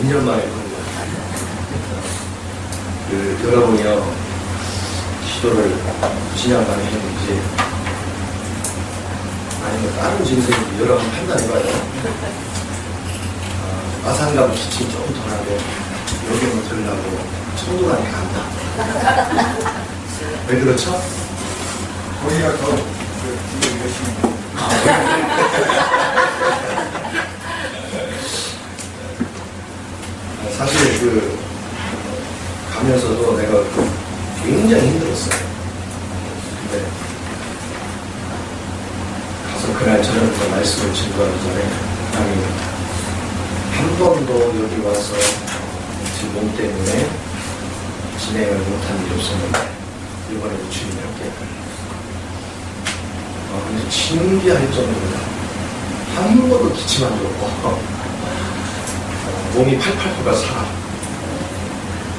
2년 만에 본 거예요. 여러분이요, 기도를 9년 만에 했는지, 아니면 다른 증세인지 여러분 판단해봐요. 마산가면 기침이 조금 덜하고, 여기는 들으려고 청도관에 간다. 왜 그렇죠? 거기가 더 기도 열심히. 사실 가면서도 내가 굉장히 힘들었어요. 근데 가서 그날 저녁에 말씀을 증거하기 전에 아니 한 번도 여기 와서 지금 몸 때문에 진행을 못한 일이 없었는데 이번에도 주님이 함께 근데 신기할 정도로 한 번도 기침 안 좋고 몸이 팔팔 살아.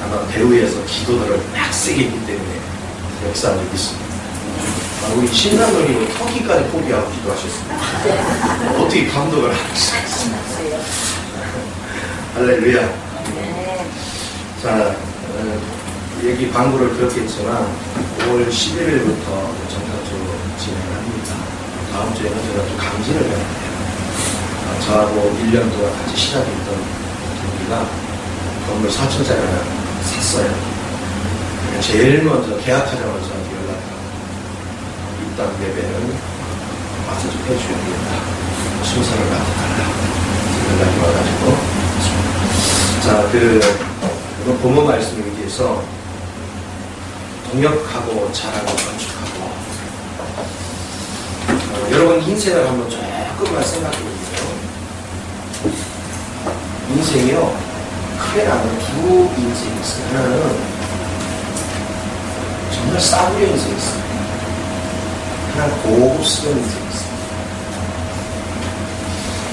아마 배후에서 기도들을 막 세게 했기 때문에 역사한 적이 있습니다. 우리 신랑님이 터키까지 포기하고 기도하셨습니다. 어떻게 감독을 하셨어요? 할렐루야. 자, 얘기 광고를 들었겠지만 5월 11일부터 정상적으로 진행을 합니다. 다음 주에는 제가 또 강진을 해야 돼요. 저하고 1년 동안 같이 시작했던 동기가 건물 4층짜리 하나 샀어요. 제일 먼저 계약하자마자 저한테 연락하고 이 땅 예배는 와서 좀 해줘야 되겠다. 순서를 맡아달라. 연락이 와가지고 자, 이건 본문 말씀에 의해서 동역하고 잘하고 건축하고 여러분 인생을 한번 조금만 생각해보세요. 인생이요, 크게 나누면 두 인생이 있어요. 하나는 정말 싸구려 인생이 있어요. 하나는 고급스러운 인생이 있어요.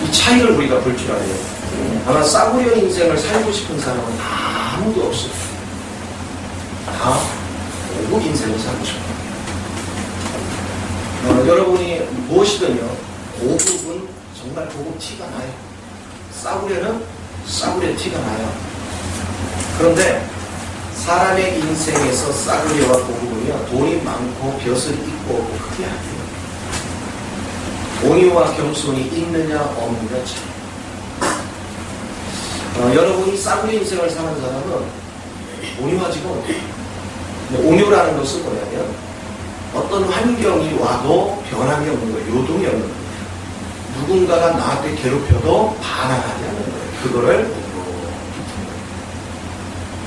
이 차이를 우리가 볼 줄 알아요. 아마 싸구려 인생을 살고 싶은 사람은 아무도 없어요. 다 고급 인생을 살고 싶어요. 여러분이 무엇이든요, 고급은 정말 고급 티가 나요. 싸구려는 싸구려 티가 나요. 그런데 사람의 인생에서 싸구려와 고급은요, 돈이 많고 벼슬이 있고 없고 크게 안 돼요. 온유와 겸손이 있느냐 없느냐 차이. 여러분이 싸구려 인생을 사는 사람은 온유하지가 못해요. 온유라는 것은 뭐냐면 어떤 환경이 와도 변함이 없는 거예요. 요동이 없는 거예요. 누군가가 나한테 괴롭혀도 반항하지 않는 거예요. 그거를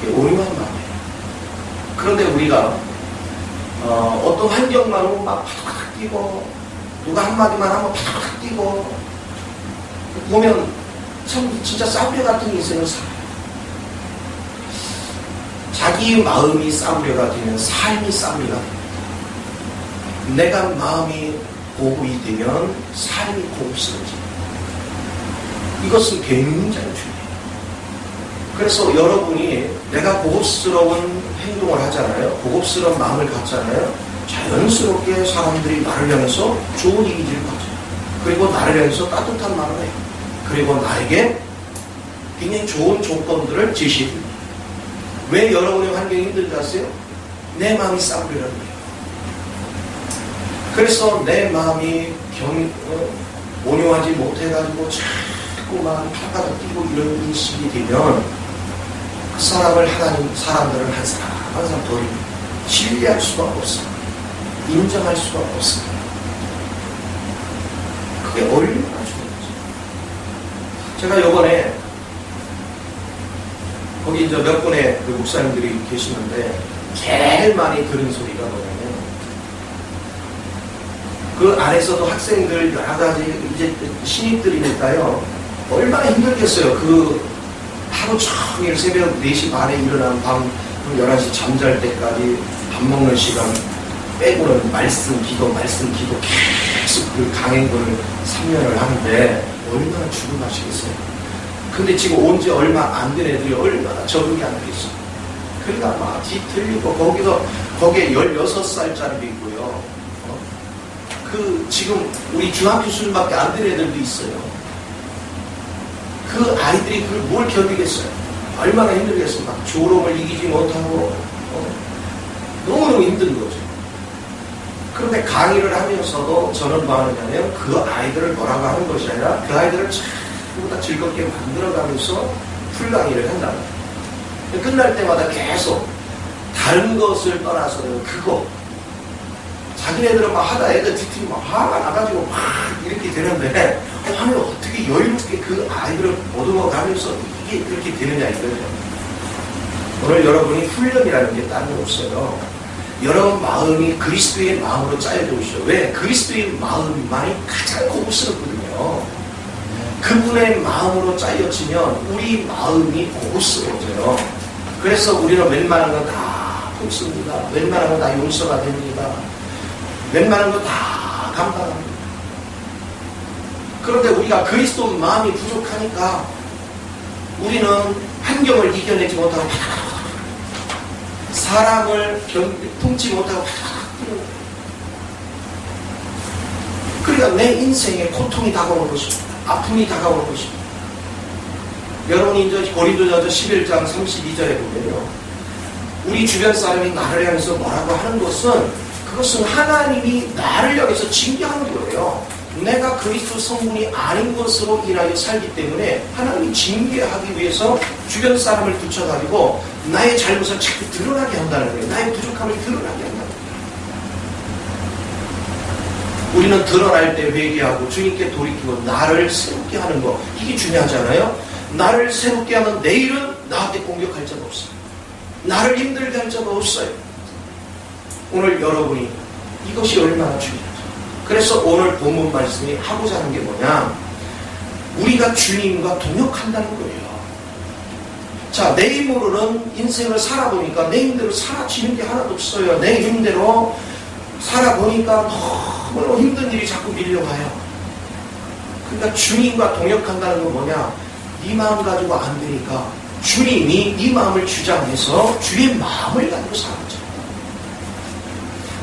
온유한 마음이에요. 그런데 우리가 어떤 환경만 오면 막 파닥파닥 뛰고 누가 한마디만 하면 파닥파닥 뛰고 보면 참 진짜 싸구려 같은 인생을 살아요. 자기 마음이 싸구려가 되면 삶이 싸구려가 됩니다. 내가 마음이 고급이 되면 삶이 고급스러워집니다. 이것은 굉장히 중요해요. 그래서 여러분이 내가 고급스러운 행동을 하잖아요. 고급스러운 마음을 갖잖아요. 자연스럽게 사람들이 나를 향해서 좋은 이미지를 가져요. 그리고 나를 향해서 따뜻한 말을 해요. 그리고 나에게 굉장히 좋은 조건들을 제시해줍니다. 왜 여러분의 환경이 힘들지 아세요? 내 마음이 싸구려라는 거예요. 그래서 내 마음이 온유하지 못해가지고 자꾸만 팔바닥 뛰고 이런 인식이 되면 그 사람을 사람들은 한 사람 한 사람 더 신뢰할 수가 없습니다. 인정할 수가 없습니다. 그게 얼마나 중요하죠. 제가 요번에 거기 이제 몇 분의 그 목사님들이 계시는데 제일 많이 들은 소리가 뭐냐면 그 안에서도 학생들 여러 가지 이제 신입들이니까요 얼마나 힘들겠어요. 그 하루 종일 새벽 4시 반에 일어나면 밤 11시 잠잘 때까지 밥 먹는 시간 빼고는 말씀 기도 계속 그 강행군을 3년을 하는데 얼마나 죽음하시겠어요. 근데 지금 온 지 얼마 안 된 애들이 얼마나 적응이 안 되겠어요. 그러니까 막 뒤틀리고 거기에 16살짜리도 있고요. 그 지금 우리 중학교 수준밖에 안 된 애들도 있어요. 그 그 아이들이 그걸 뭘 견디겠어요? 얼마나 힘들겠습니까? 조롱을 이기지 못하고 너무너무 힘든 거죠. 그런데 강의를 하면서도 저는 뭐 하느냐면 그 아이들을 뭐라고 하는 것이 아니라 그 아이들을 전부 다 즐겁게 만들어가면서 풀강의를 한다. 끝날 때마다 계속 다른 것을 떠나서는 그거 자기네들은 막 하다 애들 뒤틀이 막 화가 나가지고 막 이렇게 되는데 아니 어떻게 여유롭게 그 아이들을 보듬어가면서 이게 그렇게 되느냐 이거죠. 오늘 여러분이 훈련이라는 게 다른 게 없어요. 여러분 마음이 그리스도의 마음으로 짜여져 오시죠. 왜? 그리스도의 마음만이 가장 고급스럽거든요. 그분의 마음으로 짜여지면 우리 마음이 고급스러워져요. 그래서 우리는 웬만한 건 다 품습니다. 웬만한 건 다 용서가 됩니다. 웬만한 건 다 감당합니다. 그런데 우리가 그리스도 마음이 부족하니까 우리는 환경을 이겨내지 못하고 사람을 품지 못하고 그러니까 내 인생에 고통이 다가오는 것입니다. 아픔이 다가오는 것입니다. 여러분이 이제 고린도전서 11장 32절에 보면요. 우리 주변 사람이 나를 향해서 뭐라고 하는 것은 그것은 하나님이 나를 향해서 징계하는 거예요. 내가 그리스도 성분이 아닌 것으로 인하여 살기 때문에 하나님이 징계하기 위해서 주변 사람을 붙여가지고 나의 잘못을 자꾸 드러나게 한다는 거예요. 나의 부족함을 드러나게 한다는 거예요. 우리는 드러날 때 회개하고 주님께 돌이키고 나를 새롭게 하는 거 이게 중요하잖아요. 나를 새롭게 하면 내일은 나한테 공격할 자가 없어요. 나를 힘들게 할 자가 없어요. 오늘 여러분이 이것이 얼마나 중요하죠. 그래서 오늘 본문 말씀이 하고자 하는 게 뭐냐, 우리가 주님과 동역한다는 거예요. 자, 내 힘으로는 인생을 살아보니까 내 힘대로 살아지는 게 하나도 없어요. 내 힘대로 살아보니까 너무 힘든 일이 자꾸 밀려와요. 그러니까 주님과 동역한다는 건 뭐냐, 네 마음 가지고 안 되니까 주님이 네 마음을 주장해서 주의 마음을 가지고 살아보자.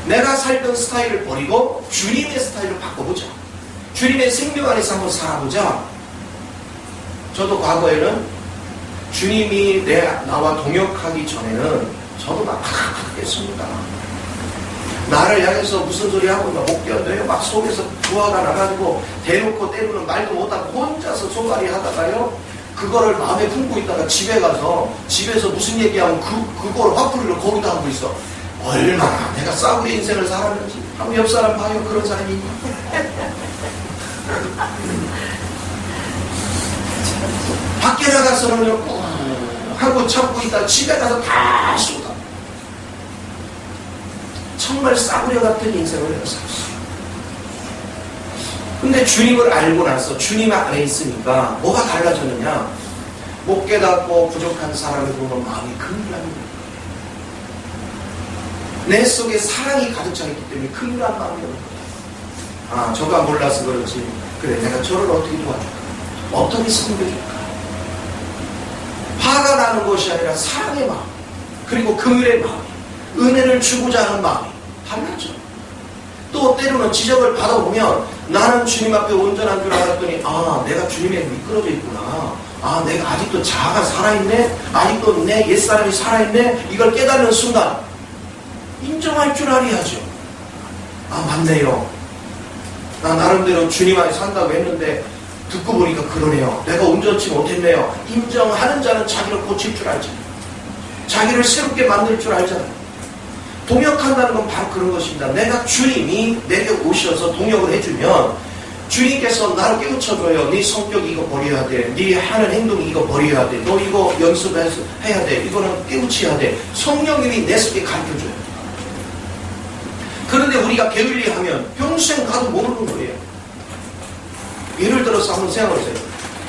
내가 살던 스타일을 버리고 주님의 스타일을 바꿔보자. 주님의 생명 안에서 한번 살아보자. 저도 과거에는 주님이 나와 동역하기 전에는 저도 막 했습니다. 나를 향해서 무슨 소리 하고 막 못 견뎌요. 막 속에서 부하가 나가지고 대놓고 때로는 말도 못하고 혼자서 소갈이 하다가요. 그거를 마음에 품고 있다가 집에 가서 집에서 무슨 얘기하면 그거를 화풀이를 거기다 하고 있어. 얼마나 내가 싸구려 인생을 살았는지. 한번 옆 사람 봐요. 그런 사람이 있나? 밖에 나가서는 하고 참고 있다가 집에 가서 다 쏟아. 정말 싸구려 같은 인생을 내가 살았어. 근데 주님을 알고 나서 주님 안에 있으니까 뭐가 달라졌느냐? 못 깨닫고 부족한 사람을 보면 마음이 큰일납니다. 내 속에 사랑이 가득 차 있기 때문에 큰일난 마음이 오는 거예요. 아, 저가 몰라서 그렇지. 그래, 내가 저를 어떻게 도와줄까? 어떻게 섬겨줄까? 화가 나는 것이 아니라 사랑의 마음, 그리고 긍휼의 마음, 은혜를 주고자 하는 마음이 달라져. 또 때로는 지적을 받아보면 나는 주님 앞에 온전한 줄 알았더니 아, 내가 주님에 미끄러져 있구나. 아, 내가 아직도 자아가 살아있네. 아직도 내 옛사람이 살아있네. 이걸 깨닫는 순간 인정할 줄 알아야죠. 아, 맞네요. 나 나름대로 주님 안에 산다고 했는데 듣고 보니까 그러네요. 내가 온전치 못했네요. 인정하는 자는 자기를 고칠 줄 알잖아요. 자기를 새롭게 만들 줄 알잖아요. 동역한다는 건 바로 그런 것입니다. 내가 주님이 내게 오셔서 동역을 해주면 주님께서 나를 깨우쳐줘요. 네 성격 이거 버려야 돼. 네 하는 행동 이거 버려야 돼. 너 이거 연습해야 돼. 이거는 깨우쳐야 돼. 성령님이 내 속에 가르쳐줘요. 그런데 우리가 게을리하면 평생 가도 모르는 거예요. 예를 들어서 한번 생각해보세요.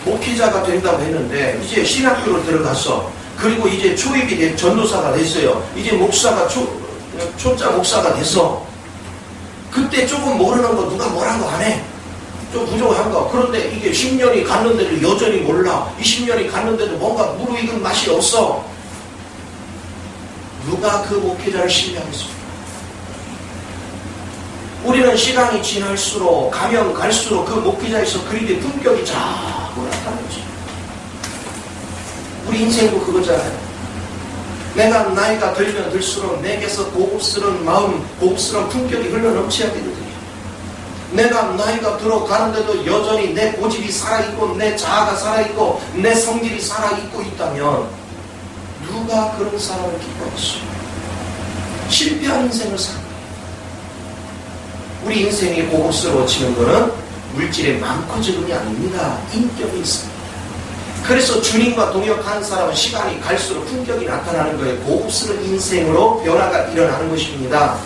목회자가 된다고 했는데 이제 신학교로 들어갔어. 그리고 이제 초입이 돼 전도사가 됐어요. 이제 목사가 초짜 목사가 됐어. 그때 조금 모르는 거 누가 뭐라고 안 해. 좀 부족한 거. 그런데 이게 10년이 갔는데도 여전히 몰라. 20년이 갔는데도 뭔가 무르익은 맛이 없어. 누가 그 목회자를 신뢰하겠습니까? 우리는 시간이 지날수록 가면 갈수록 그 목회자에서 그리드의 품격이 자꾸 나타나지. 우리 인생도 그거잖아요. 내가 나이가 들면 들수록 내게서 고급스러운 마음, 고급스러운 품격이 흘러넘쳐야 되거든요. 내가 나이가 들어가는데도 여전히 내 고집이 살아있고 내 자아가 살아있고 내 성질이 살아있고 있다면 누가 그런 사람을 기뻐하겠어요? 실패한 인생을 사는 거예요. 우리 인생이 고급스러워지는 것은 물질의 많고 적음이 아닙니다. 인격이 있습니다. 그래서 주님과 동역하는 사람은 시간이 갈수록 품격이 나타나는 거예요. 고급스러운 인생으로 변화가 일어나는 것입니다.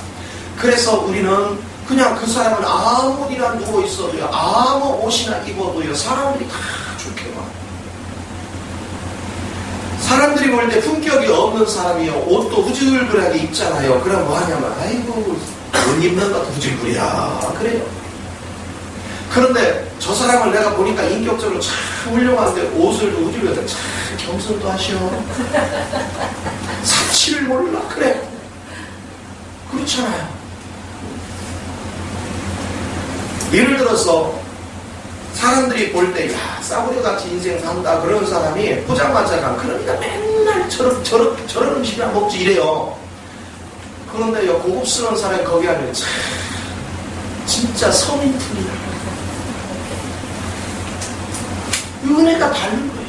그래서 우리는 그냥 그 사람은 아무 일이나 누워있어도요, 아무 옷이나 입어도요, 사람들이 다 좋게 봐. 사람들이 볼 때 품격이 없는 사람이요, 옷도 후줄근하게 입잖아요. 그럼 뭐 하냐면, 아이고, 옷 입는 것도 후줄근이야. 그래요. 그런데 저 사람을 내가 보니까 인격적으로 참 훌륭한데 옷을 후줄근하게 참 겸손도 하셔. 사치를 몰라. 그래. 그렇잖아요. 예를 들어서 사람들이 볼 때 야 싸구려같이 인생 산다 그런 사람이 포장마차가 그러니까 맨날 저런 음식이나 먹지 이래요. 그런데 고급스러운 사람이 거기 하면 참 진짜 서민품이다. 은혜가 다른 거예요.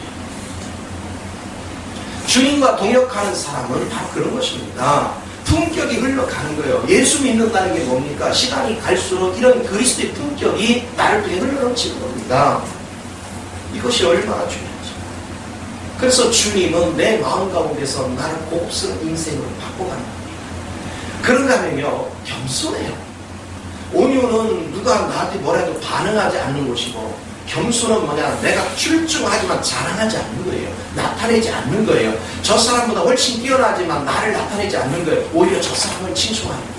주님과 동역하는 사람은 바로 그런 것입니다. 품격이 흘러가는 거예요. 예수 믿는다는 게 뭡니까? 시간이 갈수록 이런 그리스도의 품격이 나를 통해 흘러넘치는 겁니다. 이것이 얼마나 중요하죠. 그래서 주님은 내 마음 가운데서 나를 고급스러운 인생으로 바꿔가는 겁니다. 그런가 하면요, 겸손해요. 온유는 누가 나한테 뭐라도 반응하지 않는 것이고, 겸손은 뭐냐? 내가 출중하지만 자랑하지 않는 거예요. 나타내지 않는 거예요. 저 사람보다 훨씬 뛰어나지만 나를 나타내지 않는 거예요. 오히려 저 사람을 칭송하는 거예요.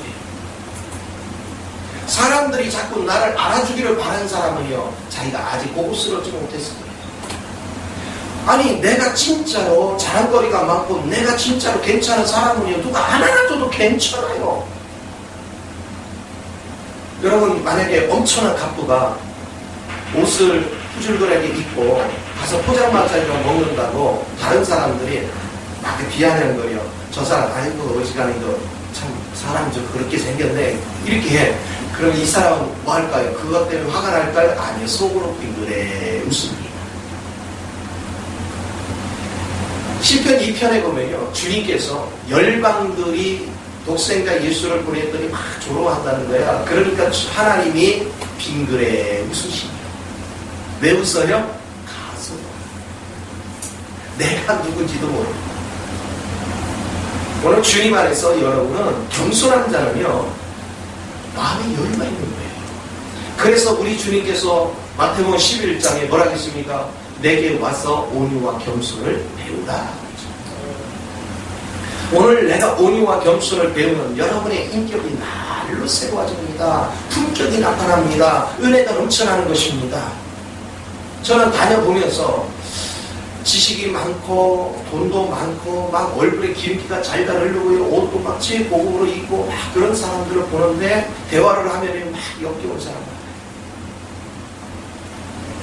사람들이 자꾸 나를 알아주기를 바라는 사람은요, 자기가 아직 고급스럽지 못했을 거예요. 아니, 내가 진짜로 자랑거리가 많고 내가 진짜로 괜찮은 사람은요, 누가 안 알아줘도 괜찮아요. 여러분, 만약에 엄청난 갑부가 옷을 후줄근하게 입고 가서 포장마차에서 먹는다고 다른 사람들이 막 비아냥거려. 저 사람 아이고 어지간히 참 사람 좀 그렇게 생겼네 이렇게 해. 그럼 이 사람은 뭐 할까요? 그것 때문에 화가 날까요? 아니요, 속으로 빙그레 웃습니다. 시편 2편에 보면요, 주님께서 열방들이 독생자 예수를 보냈더니 막 조롱한다는 거야. 그러니까 하나님이 빙그레 웃으십니다. 왜 웃어요? 가서 내가 누군지도 모르고. 오늘 주님 안에서 여러분은 겸손한 자는요, 마음이 여유가 있는 거예요. 그래서 우리 주님께서 마태복음 11장에 뭐라 했습니까? 내게 와서 온유와 겸손을 배우라. 오늘 내가 온유와 겸손을 배우면 여러분의 인격이 날로 새로워집니다. 품격이 나타납니다. 은혜가 넘쳐나는 것입니다. 저는 다녀보면서 지식이 많고 돈도 많고 막 얼굴에 기름기가 잘 흐르고요, 옷도 막 제일 고급으로 입고 막 그런 사람들을 보는데 대화를 하면 막 역겨운 사람 같아요.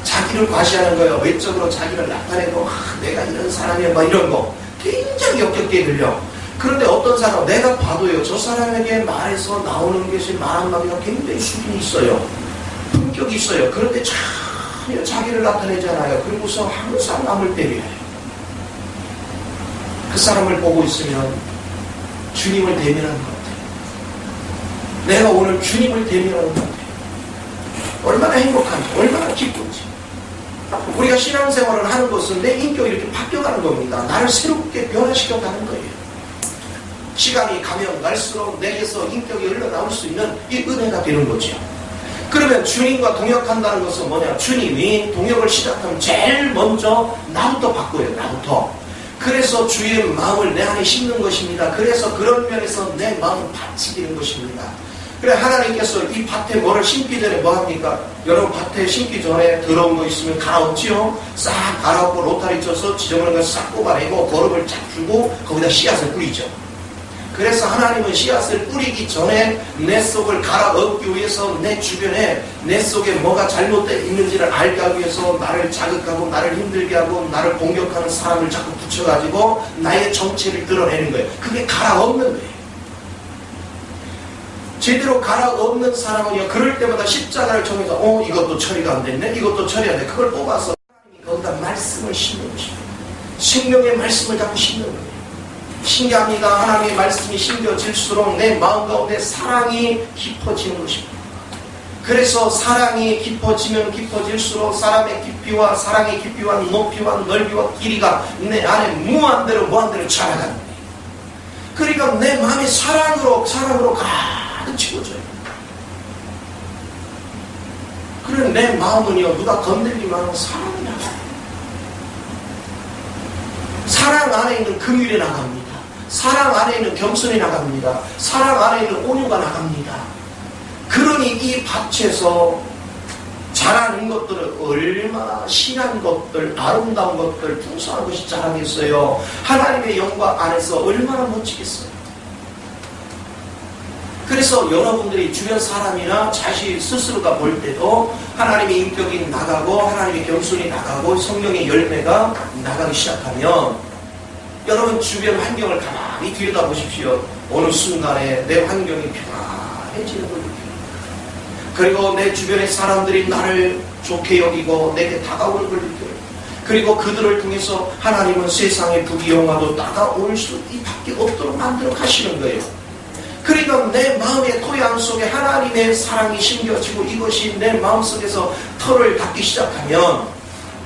자기를 과시하는 거예요. 외적으로 자기를 나타내고 내가 이런 사람이야 막 이런 거 굉장히 역겹게 들려. 그런데 어떤 사람 내가 봐도요, 저 사람에게 말해서 나오는 것이 말 한마디가 굉장히 수준이 있어요. 품격이 있어요. 그런데 자기를 나타내잖아요. 그리고서 항상 남을 때려요. 그 사람을 보고 있으면 주님을 대면하는 것 같아요. 내가 오늘 주님을 대면하는 것 같아요. 얼마나 행복한지, 얼마나 기쁜지. 우리가 신앙생활을 하는 것은 내 인격이 이렇게 바뀌어가는 겁니다. 나를 새롭게 변화시켜가는 거예요. 시간이 가면 갈수록 내게서 인격이 흘러나올 수 있는 이 은혜가 되는 거죠. 그러면 주님과 동역한다는 것은 뭐냐? 주님이 동역을 시작하면 제일 먼저 나부터 바꿔요. 나부터. 그래서 주의 마음을 내 안에 심는 것입니다. 그래서 그런 면에서 내 마음을 바치기는 것입니다. 그래, 하나님께서 이 밭에 뭐를 심기 전에 뭐 합니까? 여러분, 밭에 심기 전에 더러운 거 있으면 갈아엎지요? 싹 갈아엎고 로타리 쳐서 지저분한 거 싹 뽑아내고 거름을 쫙 주고 거기다 씨앗을 뿌리죠. 그래서 하나님은 씨앗을 뿌리기 전에 내 속을 갈아엎기 위해서 내 주변에 내 속에 뭐가 잘못되어 있는지를 알게 하기 위해서 나를 자극하고 나를 힘들게 하고 나를 공격하는 사람을 자꾸 붙여가지고 나의 정체를 드러내는 거예요. 그게 갈아엎는 거예요. 제대로 갈아엎는 사람은요, 그럴 때마다 십자가를 통해서 이것도 처리가 안 됐네, 이것도 처리 안 돼. 그걸 뽑아서 하나님이 거기다 말씀을 심는 것입니다. 생명의 말씀을 자꾸 심는 거예요. 신기합니다. 하나님의 말씀이 심겨질수록 내 마음 가운데 사랑이 깊어지는 것입니다. 그래서 사랑이 깊어지면 깊어질수록 사랑의 깊이와 높이와 넓이와 길이가 내 안에 무한대로 자라가는 거예요. 그러니까 내 마음이 사랑으로 가득 채워져요. 그래 내 마음은요, 누가 건드리기만 하면 사랑이 나가요. 사랑 안에 있는 긍휼이 나갑니다. 사랑 안에 있는 겸손이 나갑니다. 사랑 안에 있는 온유가 나갑니다. 그러니 이 밭에서 자라는 것들은 얼마나 신한 것들, 아름다운 것들, 풍성한 것이 자라겠어요. 하나님의 영광 안에서 얼마나 멋지겠어요. 그래서 여러분들이 주변 사람이나 자신 스스로가 볼 때도 하나님의 인격이 나가고 하나님의 겸손이 나가고 성령의 열매가 나가기 시작하면 여러분 주변 환경을 가만히 들여다보십시오. 어느 순간에 내 환경이 평안해지는 걸 느낍니다. 그리고 내 주변의 사람들이 나를 좋게 여기고 내게 다가오는 걸 느껴요. 그리고 그들을 통해서 하나님은 세상의 부귀영화도 다가올 수밖에 없도록 만들어 가시는 거예요. 그러니까 내 마음의 토양 속에 하나님의 사랑이 심겨지고 이것이 내 마음속에서 털을 닫기 시작하면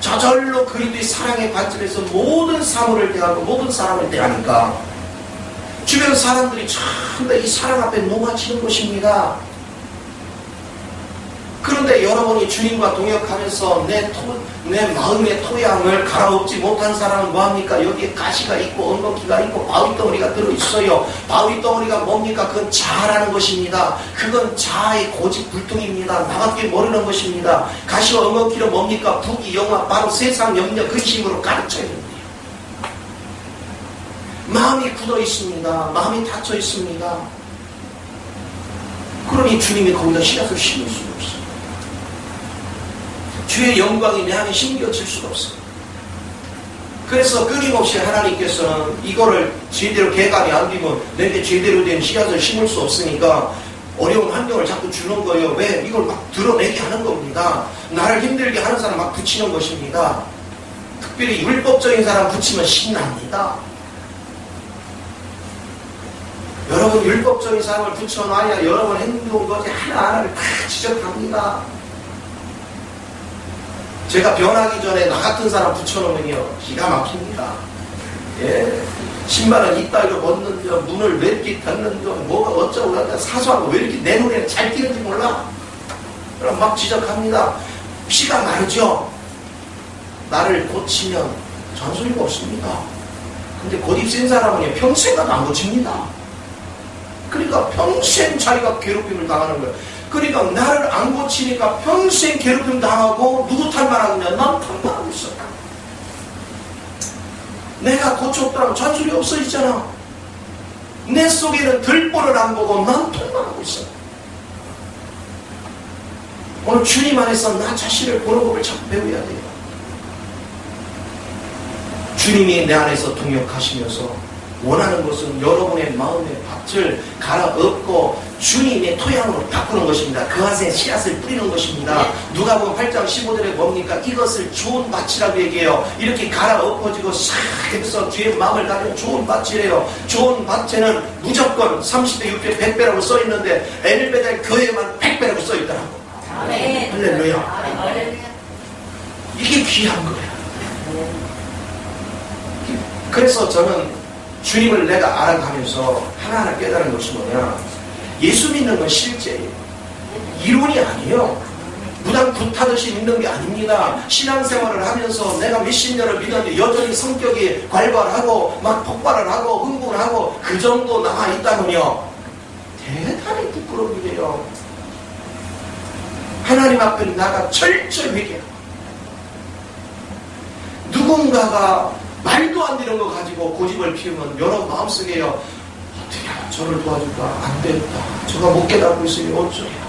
저절로 그리스도의 사랑의 관점에서 모든 사물을 대하고 모든 사람을 대하니까 주변 사람들이 전부 이 사랑 앞에 녹아지는 것입니다. 그런데 여러분이 주님과 동역하면서 내 마음의 토양을 갈아엎지 못한 사람은 뭐합니까? 여기에 가시가 있고 엉겅퀴가 있고 바위덩어리가 들어있어요. 바위덩어리가 뭡니까? 그건 자아라는 것입니다. 그건 자아의 고집불통입니다. 나밖에 모르는 것입니다. 가시와 엉겅퀴는 뭡니까? 부귀영화, 바로 세상 염려 근심으로 가득 차 있는 거예요. 마음이 굳어 있습니다. 마음이 닫혀 있습니다. 그러니 주님이 거기다 씨앗을 심을 수가 없어요. 주의 영광이 내 안에 심겨질 수가 없어요. 그래서 끊임없이 하나님께서는 이거를 제대로 개간이 안 되면 내게 제대로 된 씨앗을 심을 수 없으니까 어려운 환경을 자꾸 주는 거예요. 왜? 이걸 막 드러내게 하는 겁니다. 나를 힘들게 하는 사람 막 붙이는 것입니다. 특별히 율법적인 사람 붙이면 신납니다. 여러분 율법적인 사람을 붙여놔야 여러분 행동 거지 하나하나를 다 지적합니다. 제가 변하기 전에 나 같은 사람 붙여놓으면요 기가 막힙니다. 예, 신발은 이따위로 벗는 점, 문을 왜 이렇게 닫는 점, 뭐가 어쩌고 저쩌고 사소한 거 왜 이렇게 내 눈에는 잘 띄는지 몰라. 그럼 막 지적합니다. 피가 마르죠. 나를 고치면 잔소리가 없습니다. 근데 고집 센 사람은 평생 가도 안 고칩니다. 그러니까 평생 자기가 괴롭힘을 당하는 거예요. 그러니까 나를 안 고치니까 평생 괴롭힘 당하고 누구 탓만하느냐? 난 탓만하고 있어. 내가 고쳤더라면 잔소리 없어지잖아. 내 속에는 들보를 안 보고 난 탓만하고 있어. 오늘 주님 안에서 나 자신을 보는 법을 자꾸 배워야 돼요. 주님이 내 안에서 동역하시면서 원하는 것은 여러분의 마음의 밭을 갈아엎고 주님의 토양으로 바꾸는 것입니다. 그 안에 씨앗을 뿌리는 것입니다. 누가복음 8장 15절에 뭡니까? 이것을 좋은 밭이라고 얘기해요. 이렇게 갈아엎어지고 싹 해서 주의 마음을 가진 좋은 밭이래요. 좋은 밭에는 무조건 30배, 6배, 100배라고 써있는데 에밀베델 교회만 100배라고 써있더라고. 할렐루야. 이게 귀한 거예요. 그래서 저는 주님을 내가 알아가면서 하나하나 깨달은 것이 뭐냐, 예수 믿는 건 실제예요. 이론이 아니에요. 무당 굿하듯이 믿는 게 아닙니다. 신앙생활을 하면서 내가 몇십 년을 믿었는데 여전히 성격이 괄괄하고 막 폭발을 하고 흥분을 하고 그 정도 남아있다면요 대단히 부끄러운 일이에요. 하나님 앞에 나가 철저히 회개하고, 누군가가 말도 안 되는 거 가지고 고집을 피우면 여러분 마음속에요 어떻게 저를 도와줄까? 안 됐다. 저가 못 깨닫고 있으니 어쩌냐.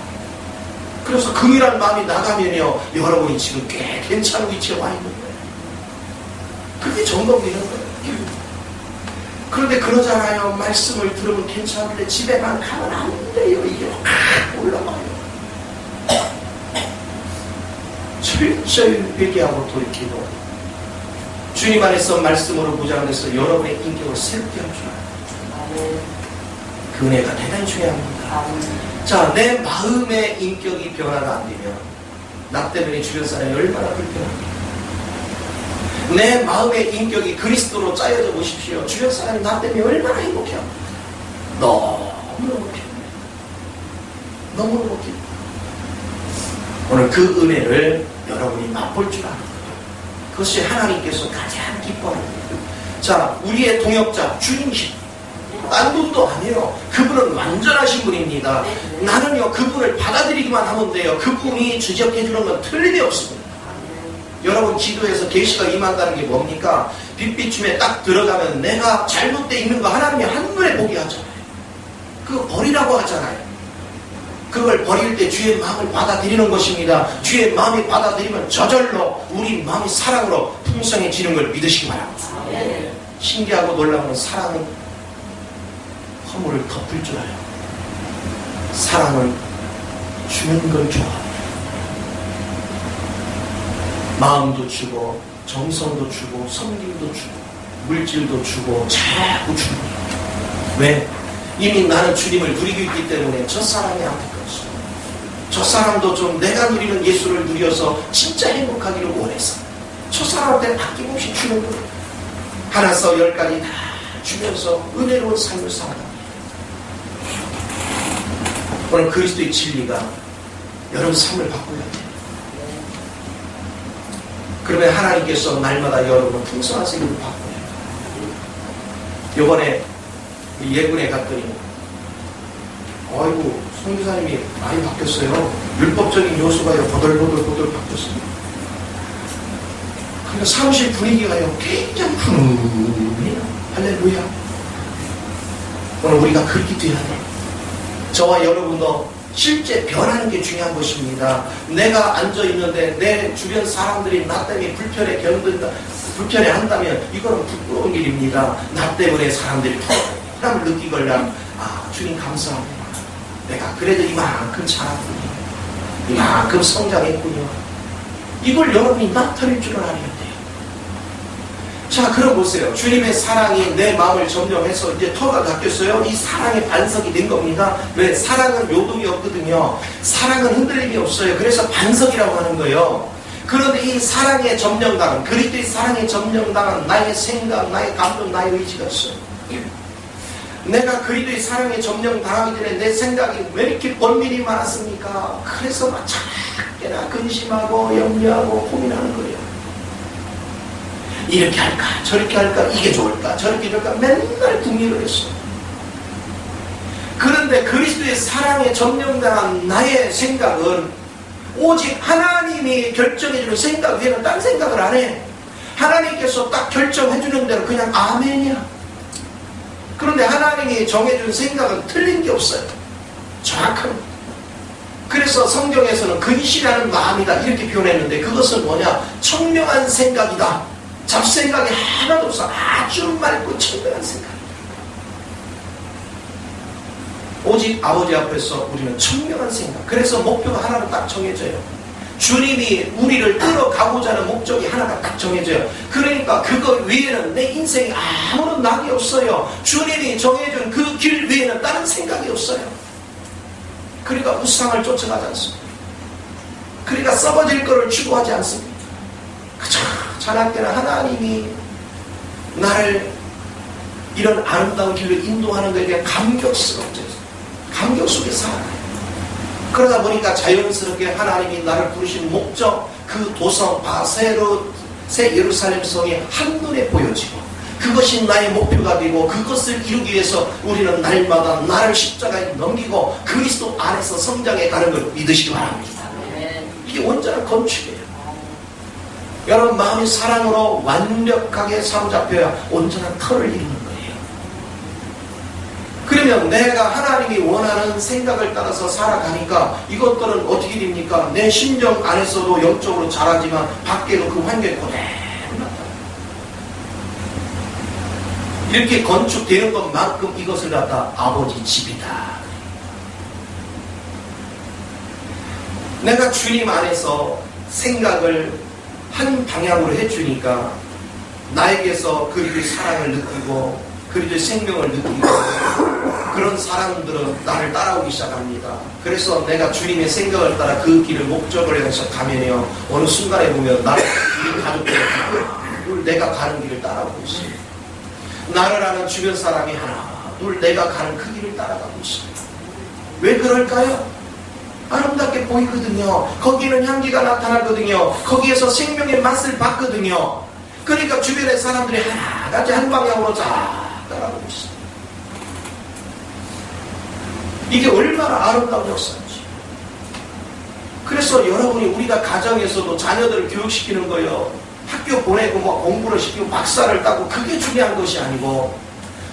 그래서 긍휼한 마음이 나가면요, 여러분이 지금 꽤 괜찮은 위치에 와 있는 거예요. 그게 점검되는 거예요. 그런데 그러잖아요. 말씀을 들으면 괜찮은데 집에만 가면 안 돼요. 이게 확 올라가요. 철저히 회개하고 돌이키고 주님 안에서 말씀으로 무장해서 여러분의 인격을 새롭게 할 줄 알아요. 그 은혜가 대단히 중요합니다. 자, 내 마음의 인격이 변화가 안 되면 나 때문에 주변 사람이 얼마나 불편합니까? 내 마음의 인격이 그리스도로 짜여져 보십시오. 주변 사람이 나 때문에 얼마나 행복해합니까? 너무너무 편해요. 너무너무 편해요. 오늘 그 은혜를 여러분이 맛볼 줄 아는 거예요. 그것이 하나님께서 가장 기뻐하는 거예요. 자, 우리의 동역자 주님이십니다. 딴 분도 아니에요. 그분은 완전하신 분입니다. 나는요, 그분을 받아들이기만 하면 돼요. 그분이 주적해 주는 건 틀림이 없습니다. 여러분, 기도해서 계시가 임한다는 게 뭡니까? 빛비춤에 딱 들어가면 내가 잘못되어 있는 거 하나님이 한눈에 보게 하잖아요. 그거 버리라고 하잖아요. 그걸 버릴 때 주의 마음을 받아들이는 것입니다. 주의 마음이 받아들이면 저절로 우리 마음이 사랑으로 풍성해지는 걸 믿으시기 바랍니다. 신기하고 놀라운 사랑은 허물을 덮을 줄 알아요. 사랑은 주는 걸 좋아합니다. 마음도 주고 정성도 주고 섬김도 주고 물질도 주고 자꾸 줍니다. 왜? 이미 나는 주님을 누리고 있기 때문에 저 사람이 안타까웠어. 저 사람도 좀 내가 누리는 예수를 누려서 진짜 행복하기를 원해서 저 사람한테 아낌없이 주는 거예요. 하나서 열까지 다 주면서 은혜로운 삶을 살아갑니다. 오늘 그리스도의 진리가 여러분 삶을 바꿔야 돼요. 그러면 하나님께서 날마다 여러분은 풍성한 생명을 바꿔요. 요번에 예군에 갔더니 아이고 성교사님이 많이 바뀌었어요. 율법적인 요소가요 보들보들 바뀌었습니다. 그러니까 사무실 분위기가요 굉장히 푸근해요. 할렐루야. 오늘 우리가 그렇게 돼야 돼요. 저와 여러분도 실제 변하는 게 중요한 것입니다. 내가 앉아있는데 내 주변 사람들이 나 때문에 불편해한다면 이거는 부끄러운 일입니다. 나 때문에 사람들이 불편함을 느끼걸랑 주님 감사합니다. 내가 그래도 이만큼 자랐군요. 이만큼 성장했군요. 이걸 여러분이 나타낼 줄은 알아야 돼요. 자, 그럼 보세요. 주님의 사랑이 내 마음을 점령해서 이제 터가 닦였어요. 이 사랑의 반석이 된 겁니다. 왜? 사랑은 요동이 없거든요. 사랑은 흔들림이 없어요. 그래서 반석이라고 하는 거예요. 그런데 이 사랑의 점령당은, 그리스도의 사랑의 점령당은 나의 생각, 나의 감정, 나의 의지가 있어요. 내가 그리스도의 사랑에 점령당하기 전에 내 생각이 왜 이렇게 번민이 많았습니까? 그래서 막 자꾸나 근심하고 염려하고 고민하는 거예요. 이렇게 할까 저렇게 할까 이게 좋을까 저렇게 좋을까 맨날 궁리를 했어. 그런데 그리스도의 사랑에 점령당한 나의 생각은 오직 하나님이 결정해주는 생각 외에는 딴 생각을 안 해. 하나님께서 딱 결정해주는 대로 그냥 아멘이야. 그런데 하나님이 정해준 생각은 틀린 게 없어요. 정확합니다. 그래서 성경에서는 근실하는 마음이다 이렇게 표현했는데 그것은 뭐냐? 청명한 생각이다. 잡생각이 하나도 없어. 아주 맑고 청명한 생각. 오직 아버지 앞에서 우리는 청명한 생각. 그래서 목표가 하나로 딱 정해져요. 주님이 우리를 끌어가고자 하는 목적이 하나가 딱 정해져요. 그러니까 그거 외에는 내 인생에 아무런 낙이 없어요. 주님이 정해준 그 길 외에는 다른 생각이 없어요. 그러니까 우상을 쫓아가지 않습니다. 그러니까 썩어질 것을 추구하지 않습니다. 그저 자나깨나 하나님이 나를 이런 아름다운 길로 인도하는 것에 대한 감격 속에 살아가요. 그러다 보니까 자연스럽게 하나님이 나를 부르신 목적, 그 도성 바세로 새 예루살렘 성이 한눈에 보여지고 그것이 나의 목표가 되고 그것을 이루기 위해서 우리는 날마다 나를 십자가에 넘기고 그리스도 안에서 성장해 가는 걸 믿으시기 바랍니다. 이게 온전한 건축이에요. 여러분 마음이 사랑으로 완벽하게 사로잡혀야 온전한 터를 이루는 거예요. 그러면 내가 하나님이 원하는 생각을 따라서 살아가니까 이것들은 어떻게 됩니까? 내 심정 안에서도 영적으로 자라지만 밖에도 그 환경이 그대로 나타나요. 이렇게 건축되는 것만큼 이것을 갖다 아버지 집이다. 내가 주님 안에서 생각을 한 방향으로 해주니까 나에게서 그리스도의 사랑을 느끼고 그리스도의 생명을 느끼고 그런 사람들은 나를 따라오기 시작합니다. 그래서 내가 주님의 생각을 따라 그 길을 목적을 해서 가면요, 어느 순간에 보면 나를 우리 가족들이 둘 내가 가는 길을 따라오고 있어요. 나를 아는 주변 사람이 하나 둘 내가 가는 그 길을 따라가고 있어요. 왜 그럴까요? 아름답게 보이거든요. 거기는 향기가 나타나거든요. 거기에서 생명의 맛을 봤거든요. 그러니까 주변의 사람들이 하나같이 한 방향으로 쫙 따라가고 있어요. 이게 얼마나 아름다운 역사인지. 그래서 여러분이 우리가 가정에서도 자녀들을 교육시키는 거예요. 학교 보내고 뭐 공부를 시키고 박사를 따고 그게 중요한 것이 아니고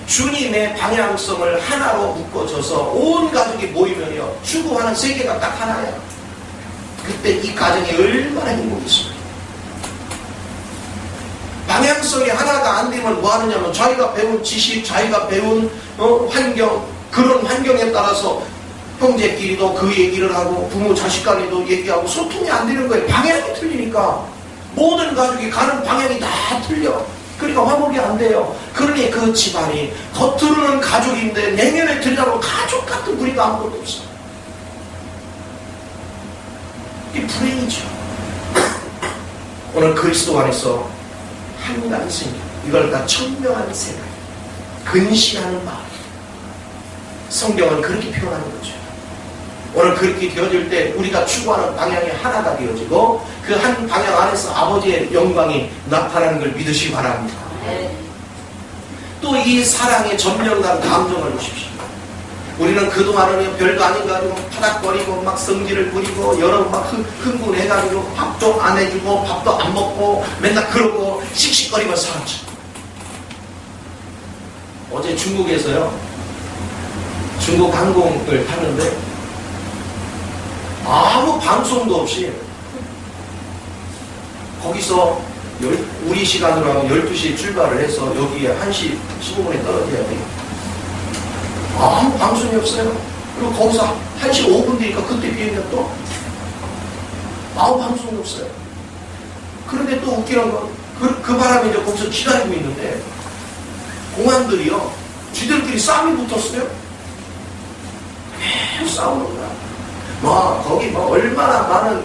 주님의 방향성을 하나로 묶어줘서 온 가족이 모이면요 추구하는 세계가 딱 하나야. 그때 이 가정이 얼마나 행복이 있습니까? 방향성이 하나가 안 되면 뭐 하느냐면 자기가 배운 지식, 자기가 배운 환경, 그런 환경에 따라서 형제끼리도 그 얘기를 하고 부모 자식 간에도 얘기하고 소통이 안 되는 거예요. 방향이 틀리니까 모든 가족이 가는 방향이 다 틀려. 그러니까 화목이 안 돼요. 그러니 그 집안이 겉으로는 가족인데 내면에 들여다보면 가족 같은 분위기가 아무것도 없어. 이게 불행이죠. 오늘 그리스도 안에서 한가한 생각, 이걸 다 청명한 생각, 근시하는 마음. 성경은 그렇게 표현하는 거죠. 오늘 그렇게 되어질 때 우리가 추구하는 방향이 하나가 되어지고 그 한 방향 안에서 아버지의 영광이 나타나는 걸 믿으시기 바랍니다. 또 이 사랑의 전면간 감정을 보십시오. 우리는 그동안은 별거 아닌 거 가지고 파닥거리고 막 성질을 부리고 여러 막 흥분해가지고 밥도 안 해주고 밥도 안 먹고 맨날 그러고 씩씩거리며 살았죠. 어제 중국에서요, 중국 항공을 탔는데 아무 방송도 없이 거기서 우리 시간으로 하면 12시에 출발을 해서 여기에 1시 15분에 떨어져야 돼요. 아무 방송이 없어요. 그리고 거기서 1시 5분 뒤니까 그때 비행기가 또 아무 방송이 없어요. 그런데 또 웃기는 건 그 바람에 이제 거기서 기다리고 있는데 공안들이요 쥐들끼리 싸움이 붙었어요. 계속 싸우는 거야. 뭐 거기 뭐 얼마나 많은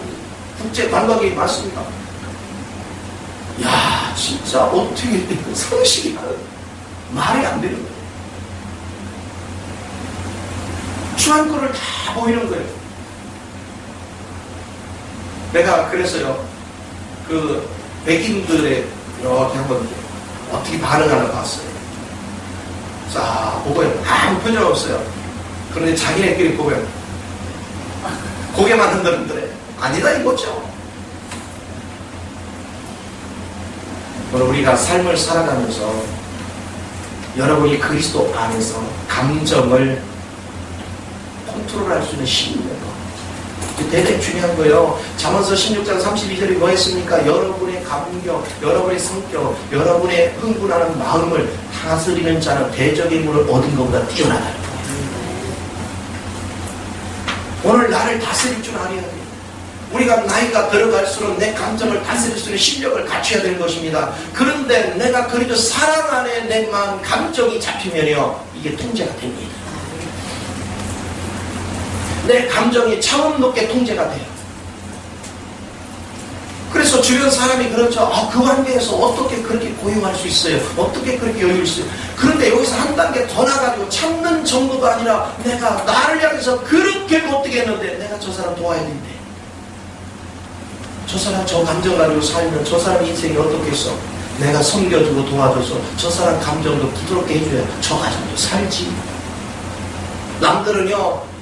국제 관광객이 많습니까? 야 진짜 어떻게 상식이 말이 안 되는 거예요. 추한거를 다 보이는 거예요. 내가 그래서요 그 백인들의 이렇게 한번 어떻게 반응하나 봤어요. 자 보고요 아무 표정 없어요. 그런데 자기네끼리 보면 고개만 흔들흔들해. 아니다 이거죠. 오늘 우리가 삶을 살아가면서 여러분이 그리스도 안에서 감정을 컨트롤할 수 있는 힘이 있는 거. 대단히 중요한 거예요. 잠언서 16장 32절에 뭐 했습니까? 여러분의 감격, 여러분의 성격, 여러분의 흥분하는 마음을 다스리는 자는 대적의 물을 얻은 것보다 뛰어나다는 거예요. 오늘 나를 다스릴 줄 알아야 돼요. 우리가 나이가 들어갈수록 내 감정을 다스릴 수 있는 실력을 갖춰야 되는 것입니다. 그런데 내가 그래도 사랑 안에 내 마음 감정이 잡히면요 이게 통제가 됩니다. 내 감정이 차원 높게 통제가 돼요. 그래서 주변 사람이 그렇죠. 그 관계에서 어떻게 그렇게 고용할 수 있어요? 어떻게 그렇게 여유를 있어요? 그런데 여기서 한 단계 더 나가지고 참는 정도가 아니라 내가 나를 향해서 그렇게 못되겠는데 내가 저 사람 도와야 된대. 저 사람 저 감정 가지고 살면 저 사람 인생이 어떻겠어? 내가 섬겨주고 도와줘서 저 사람 감정도 부드럽게 해줘야 저 가정도 살지. 남들은요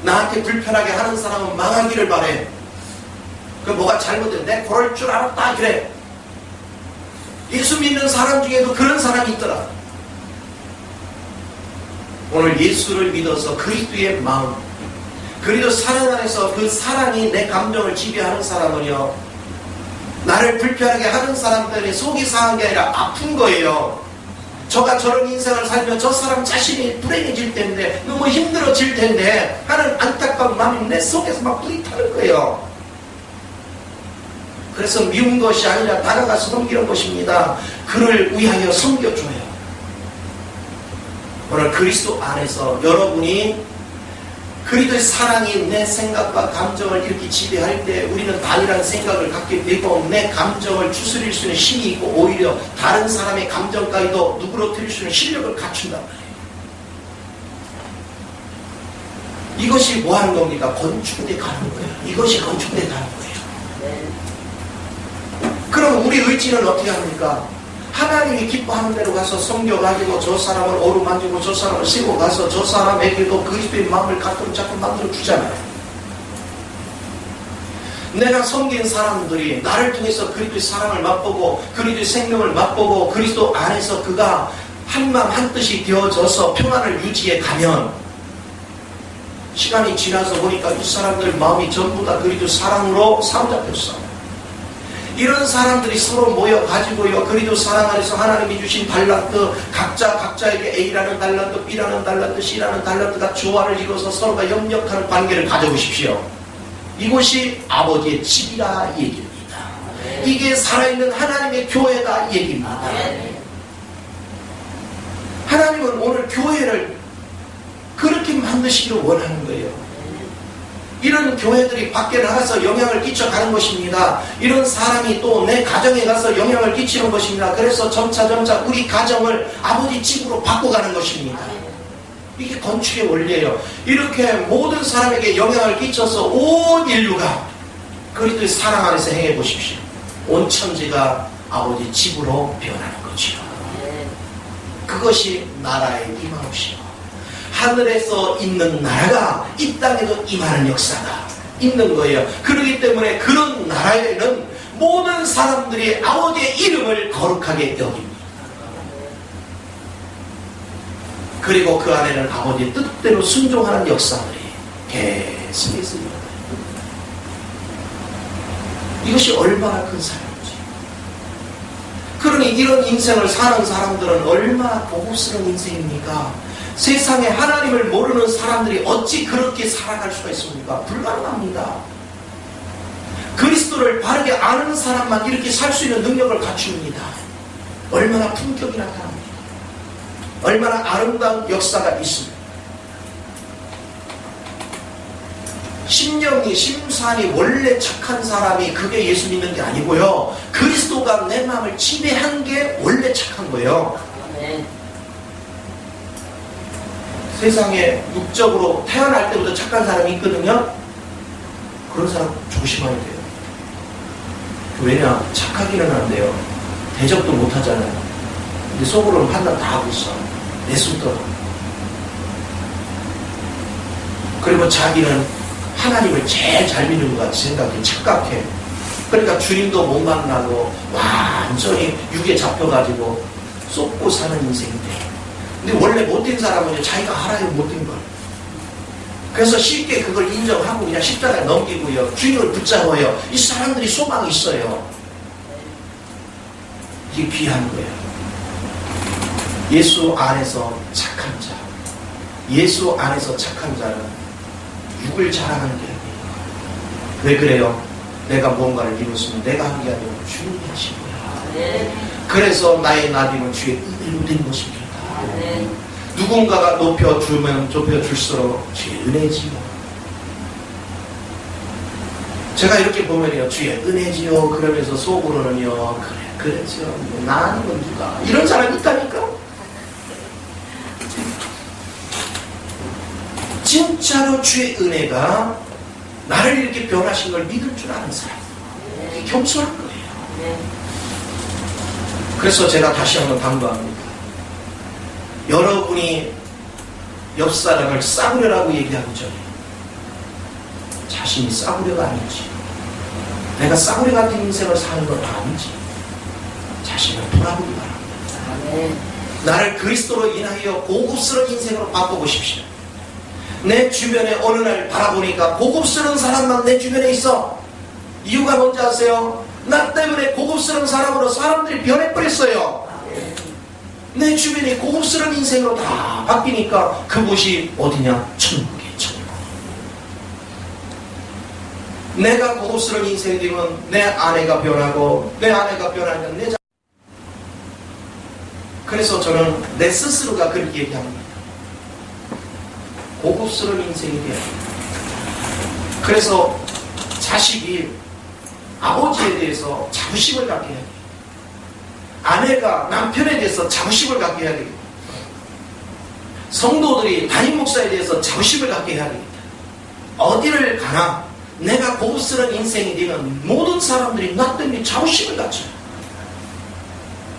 나한테 불편하게 하는 사람은 망하기를 바래. 그 뭐가 잘못된 내 그럴 줄 알았다 그래. 예수 믿는 사람 중에도 그런 사람이 있더라. 오늘 예수를 믿어서 그리스도의 마음, 그리스도 사랑 안에서 그 사랑이 내 감정을 지배하는 사람은요, 나를 불편하게 하는 사람 때문에 속이 상한 게 아니라 아픈 거예요. 저가 저런 인생을 살면 저 사람 자신이 불행해질 텐데, 너무 힘들어질 텐데 하는 안타까운 마음이 내 속에서 막 뿌리타는 거예요. 그래서 미운 것이 아니라 다가가서 섬기는 것입니다. 그를 위하여 섬겨줘요. 오늘 그리스도 안에서 여러분이 그리스도의 사랑이 내 생각과 감정을 이렇게 지배할 때 우리는 단일한 생각을 갖게 되고 내 감정을 추스릴 수 있는 힘이 있고 오히려 다른 사람의 감정까지도 누그러뜨릴 수 있는 실력을 갖춘단 말이에요. 이것이 뭐 하는 겁니까? 건축대 가는 거예요. 이것이 건축대 가는 거예요. 그럼 우리 의지는 어떻게 합니까? 하나님이 기뻐하는 대로 가서 섬겨가지고 저 사람을 어루만지고 저 사람을 세고 가서 저 사람에게도 그리스도의 마음을 가끔 자꾸 만들어 주잖아요. 내가 섬긴 사람들이 나를 통해서 그리스도의 사랑을 맛보고 그리스도의 생명을 맛보고 그리스도 안에서 그가 한마음 한뜻이 되어져서 평안을 유지해 가면 시간이 지나서 보니까 이 사람들 마음이 전부 다 그리스도 사랑으로 사로잡혔어. 이런 사람들이 서로 모여가지고요, 그리도 사랑 안에서 하나님이 주신 달란트, 각자에게 A라는 달란트, B라는 달란트, C라는 달란트가 조화를 이루어서 서로가 협력하는 관계를 가져보십시오. 이것이 아버지의 집이라 얘기입니다. 이게 살아있는 하나님의 교회다 얘기입니다. 하나님은 오늘 교회를 그렇게 만드시기를 원하는 거예요. 이런 교회들이 밖에 나가서 영향을 끼쳐가는 것입니다. 이런 사람이 또 내 가정에 가서 영향을 끼치는 것입니다. 그래서 점차 우리 가정을 아버지 집으로 바꿔가는 것입니다. 이게 건축의 원리예요. 이렇게 모든 사람에게 영향을 끼쳐서 온 인류가 그리스도의 사랑 안에서 행해 보십시오. 온 천지가 아버지 집으로 변하는 거지요. 그것이 나라의 임하옵시오. 하늘에서 있는 나라가 이 땅에도 임하는 역사가 있는 거예요. 그렇기 때문에 그런 나라에는 모든 사람들이 아버지의 이름을 거룩하게 여깁니다. 그리고 그 안에는 아버지의 뜻대로 순종하는 역사들이 계속 있습니다. 이것이 얼마나 큰 사랑인지. 그러니 이런 인생을 사는 사람들은 얼마나 고급스러운 인생입니까? 세상에 하나님을 모르는 사람들이 어찌 그렇게 살아갈 수가 있습니까? 불가능합니다. 그리스도를 바르게 아는 사람만 이렇게 살 수 있는 능력을 갖춥니다. 얼마나 품격이 나타납니다. 얼마나 아름다운 역사가 있습니다. 심산이 원래 착한 사람이 그게 예수 믿는 게 아니고요. 그리스도가 내 마음을 지배한 게 원래 착한 거예요. 세상에 육적으로 태어날 때부터 착한 사람이 있거든요. 그런 사람 조심해야 돼요. 왜냐? 착하기는 한데요, 대접도 못하잖아요. 근데 속으로는 판단 다 하고 있어. 내 손떠. 그리고 자기는 하나님을 제일 잘 믿는 것 같이 생각해. 착각해. 그러니까 주님도 못 만나고 완전히 육에 잡혀가지고 쏟고 사는 인생인데, 근데 원래 못된 사람은 자기가 알아요, 못된 걸. 그래서 쉽게 그걸 인정하고 그냥 십자가에 넘기고요, 주님을 붙잡아요. 이 사람들이 소망이 있어요. 이게 귀한 거예요. 예수 안에서 착한 자, 예수 안에서 착한 자는 육을 자랑하는 게 아니에요. 왜 그래요? 내가 뭔가를 이뤘으면 내가 한 게 아니고 주님이 하신 거야. 그래서 나의 나됨은 주의 은혜로 된 것입니다. 누군가가 높여주면 높여줄수록 주의 은혜지요. 제가 이렇게 보면요, 주의 은혜지요 그러면서 속으로는요, 그랬죠, 나는 건 누가, 이런 사람이 있다니까. 진짜로 주의 은혜가 나를 이렇게 변하신 걸 믿을 줄 아는 사람, 이게 겸손한 거예요. 그래서 제가 다시 한번 당부합니다. 여러분이 옆 사람을 싸구려라고 얘기하기 전에 자신이 싸구려가 아닌지, 내가 싸구려 같은 인생을 사는 건 아닌지 자신을 돌아보기 바랍니다. 나를 그리스도로 인하여 고급스러운 인생으로 바꿔보십시오. 내 주변에 어느 날 바라보니까 고급스러운 사람만 내 주변에 있어. 이유가 뭔지 아세요? 나 때문에 고급스러운 사람으로 사람들이 변해버렸어요. 내 주변이 고급스러운 인생으로 다 바뀌니까 그곳이 어디냐? 천국이에요. 천국. 내가 고급스러운 인생이 되면 내 아내가 변하고, 내 아내가 변하면 내 그래서 저는 내 스스로가 그렇게 얘기합니다. 고급스러운 인생이 돼야 돼요. 그래서 자식이 아버지에 대해서 자부심을 갖게 해야 돼요. 아내가 남편에 대해서 자부심을 갖게 해야 됩니다. 성도들이 담임 목사에 대해서 자부심을 갖게 해야 됩니다. 어디를 가나 내가 고급스러운 인생이 되면 모든 사람들이 나 때문에 자부심을 갖죠.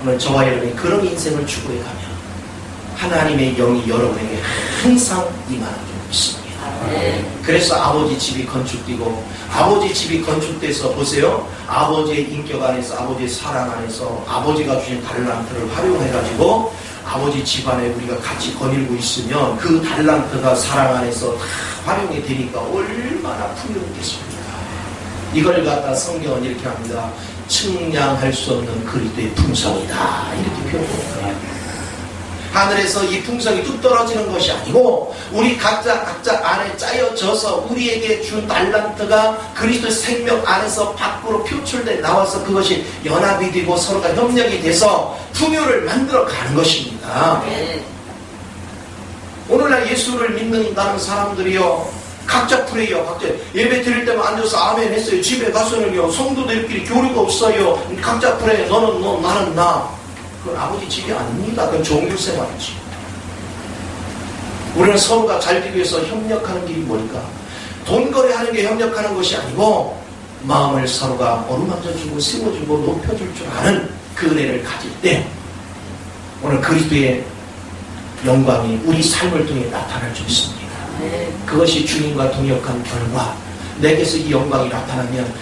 오늘 저와 여러분이 그런 인생을 추구해 가면 하나님의 영이 여러분에게 항상 임하는 줄 믿습니다. 그래서 아버지 집이 건축되고, 아버지 집이 건축돼서 보세요. 아버지의 인격 안에서, 아버지의 사랑 안에서 아버지가 주신 달란트를 활용해가지고 아버지 집안에 우리가 같이 거닐고 있으면 그 달란트가 사랑 안에서 다 활용이 되니까 얼마나 풍요롭겠습니까? 이걸 갖다 성경은 이렇게 합니다. 측량할 수 없는 그리스도의 풍성이다, 이렇게 표현합니다. 하늘에서 이 풍성이 뚝 떨어지는 것이 아니고 우리 각자 안에 짜여져서 우리에게 준 달란트가 그리스도의 생명 안에서 밖으로 표출돼 나와서 그것이 연합이 되고 서로가 협력이 돼서 풍요를 만들어 가는 것입니다. 오늘날 예수를 믿는다는 사람들이요, 각자 프레이어, 각자 예배 드릴 때만 앉아서 아멘 했어요. 집에 가서는요, 성도들끼리 교류가 없어요. 각자 프레이어, 너는 너, 나는 나. 그건 아버지 집이 아닙니다. 그건 종교생활이지. 우리는 서로가 잘 되기 위해서 협력하는 길이 뭘까? 돈거래하는 게 협력하는 것이 아니고 마음을 서로가 어루만져주고 세워주고 높여줄 줄 아는 그 은혜를 가질 때 오늘 그리스도의 영광이 우리 삶을 통해 나타날 줄 있습니다. 그것이 주님과 동역한 결과 내게서 이 영광이 나타나면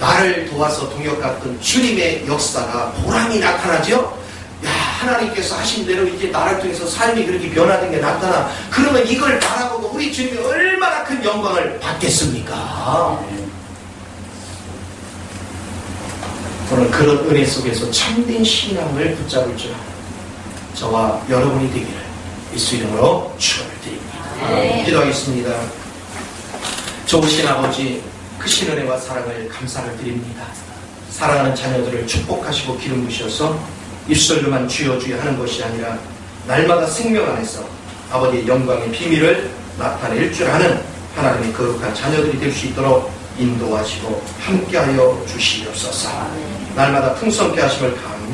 나를 도와서 동역했던 주님의 역사가 보람이 나타나죠. 야, 하나님께서 하신 대로 이제 나를 통해서 삶이 그렇게 변화된 게 나타나. 그러면 이걸 바라보고 우리 주님이 얼마나 큰 영광을 받겠습니까? 오늘 그런 은혜 속에서 참된 신앙을 붙잡을 줄 아는 저와 여러분이 되기를 예수 이름으로 축원을 드립니다. 기도하겠습니다. 좋으신 아버지, 크신 은혜와 사랑을 감사를 드립니다. 사랑하는 자녀들을 축복하시고 기름 부셔서 입술로만 주여 주여 하는 것이 아니라 날마다 생명 안에서 아버지의 영광의 비밀을 나타낼 줄 아는 하나님의 거룩한 자녀들이 될 수 있도록 인도하시고 함께하여 주시옵소서. 날마다 풍성케 하심을 감사합니다.